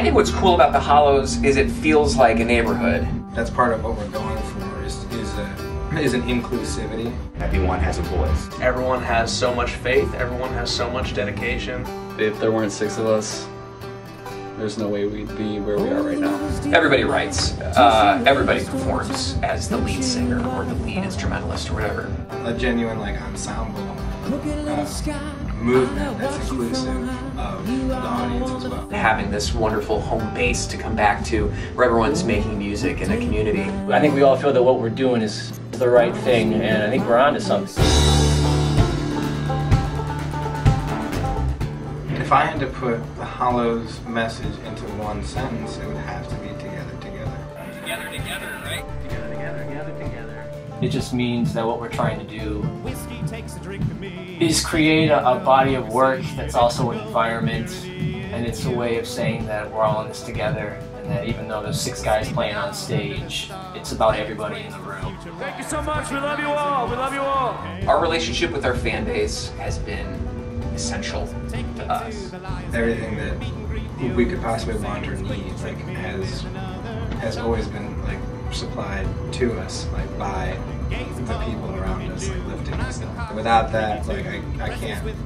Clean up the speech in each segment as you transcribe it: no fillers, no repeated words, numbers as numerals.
I think what's cool about the Hollows is it feels like a neighborhood. That's part of what we're going for is an inclusivity. Everyone has a voice. Everyone has so much faith, everyone has so much dedication. If there weren't 6 of us, there's no way we'd be where we are right now. Everybody writes, everybody performs as the lead singer or the lead instrumentalist or whatever. A genuine ensemble movement that's inclusive of the audience as well. Having this wonderful home base to come back to where everyone's making music in a community. I think we all feel that what we're doing is the right thing, and I think we're onto something. If I had to put the Hollows message into one sentence, it would have to be together, together. Together, together, right? Together, together, together, together. It just means that what we're trying to do is create a body of work that's also an environment, and it's a way of saying that we're all in this together, and that even though there's 6 guys playing on stage, it's about everybody in the room. Thank you so much. We love you all. We love you all. Our relationship with our fan base has been essential to us. Everything that we could possibly want or need has always been supplied to us by the people around us, lifting us up. Without that, I can't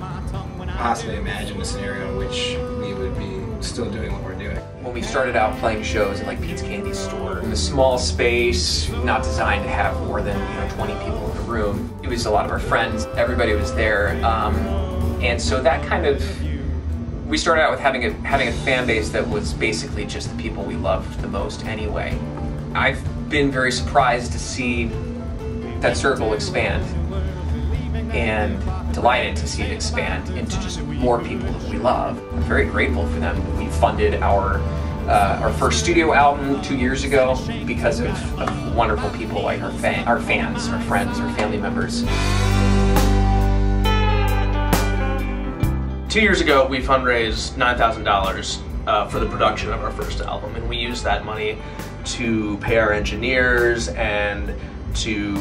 possibly imagine a scenario in which we would be still doing what we're doing. When we started out playing shows at Pete's Candy Store, in a small space, not designed to have more than 20 people in the room, it was a lot of our friends. Everybody was there, and so that we started out with having a fan base that was basically just the people we loved the most anyway. I've been very surprised to see that circle expand, and delighted to see it expand into just more people that we love. I'm very grateful for them. We funded our first studio album 2 years ago because of wonderful people like our fans, our friends, our family members. 2 years ago, we fundraised $9,000 for the production of our first album, and we used that money to pay our engineers and to,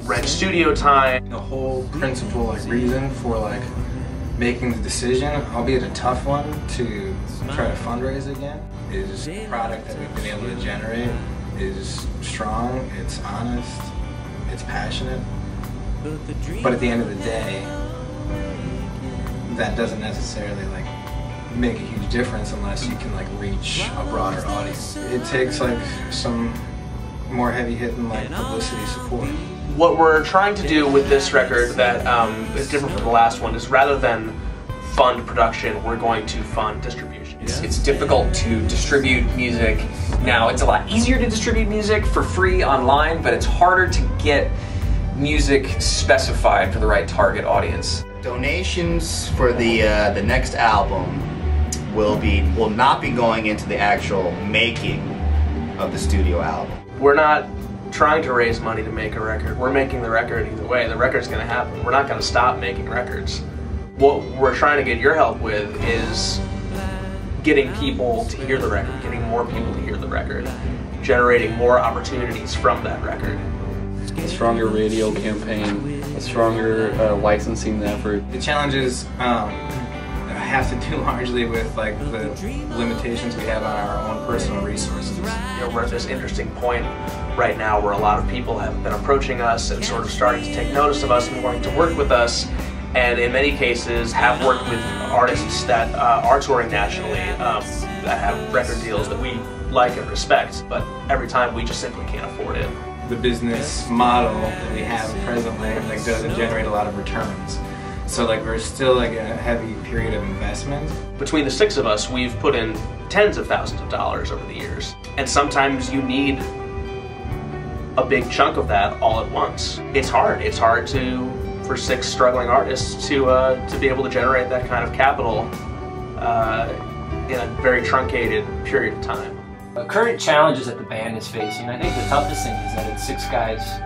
rent studio time. The whole principle, reason for making the decision, albeit a tough one, to try to fundraise again, is the product that we've been able to generate is strong, it's honest, it's passionate, but at the end of the day, that doesn't necessarily make a huge difference unless you can reach a broader audience. It takes some more heavy-hitting publicity support. What we're trying to do with this record that is different from the last one is, rather than fund production, we're going to fund distribution. It's difficult to distribute music now. It's a lot easier to distribute music for free online, but it's harder to get music specified for the right target audience. Donations for the next album will not be going into the actual making of the studio album. We're not trying to raise money to make a record. We're making the record either way. The record's going to happen. We're not going to stop making records. What we're trying to get your help with is getting people to hear the record, getting more people to hear the record, generating more opportunities from that record. A stronger radio campaign, a stronger licensing effort. The challenges have to do largely with the limitations we have on our own personal resources. We're at this interesting point right now where a lot of people have been approaching us and sort of starting to take notice of us and wanting to work with us, and in many cases have worked with artists that are touring nationally, that have record deals that we like and respect, but every time we just simply can't afford it. The business model that we have presently doesn't generate a lot of returns. So we're still in a heavy period of investment. Between the 6 of us, we've put in tens of thousands of dollars over the years. And sometimes you need a big chunk of that all at once. It's hard. It's hard for 6 struggling artists to be able to generate that kind of capital in a very truncated period of time. The current challenges that the band is facing, I think the toughest thing is that it's 6 guys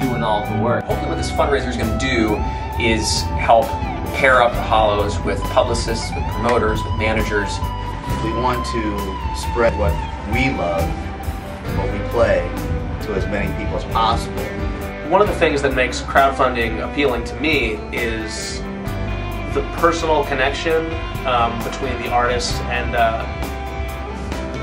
doing all the work. Hopefully what this fundraiser is going to do is help pair up the Hollows with publicists, with promoters, with managers. We want to spread what we love and what we play to as many people as possible. One of the things that makes crowdfunding appealing to me is the personal connection between the artist and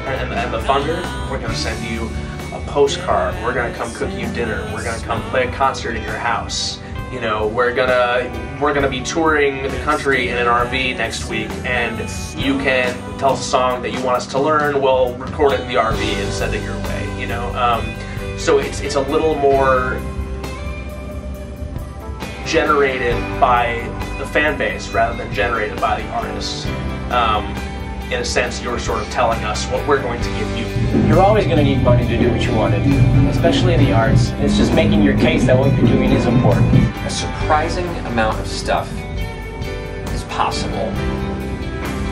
and the funder, we're going to send you a postcard. We're going to come cook you dinner. We're going to come play a concert at your house. You know, we're gonna be touring the country in an RV next week, and you can tell us a song that you want us to learn. We'll record it in the RV and send it your way. You know, so it's a little more generated by the fan base rather than generated by the artists. In a sense, you're sort of telling us what we're going to give you. You're always going to need money to do what you want to do, especially in the arts. It's just making your case that what you're doing is important. A surprising amount of stuff is possible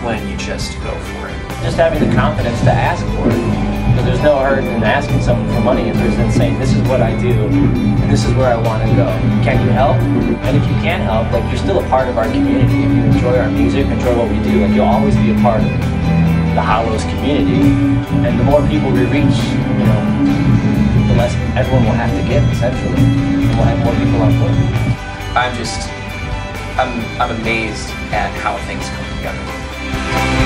when you just go for it. Just having the confidence to ask for it. Because there's no hurt in asking someone for money if there's then saying, this is what I do, and this is where I want to go. Can you help? And if you can't help, like, you're still a part of our community. If you enjoy our music, enjoy what we do, like, you'll always be a part of the Hollows community. And the more people we reach, you know, the less everyone will have to give, essentially. And we'll have more people on board. I'm amazed at how things come together.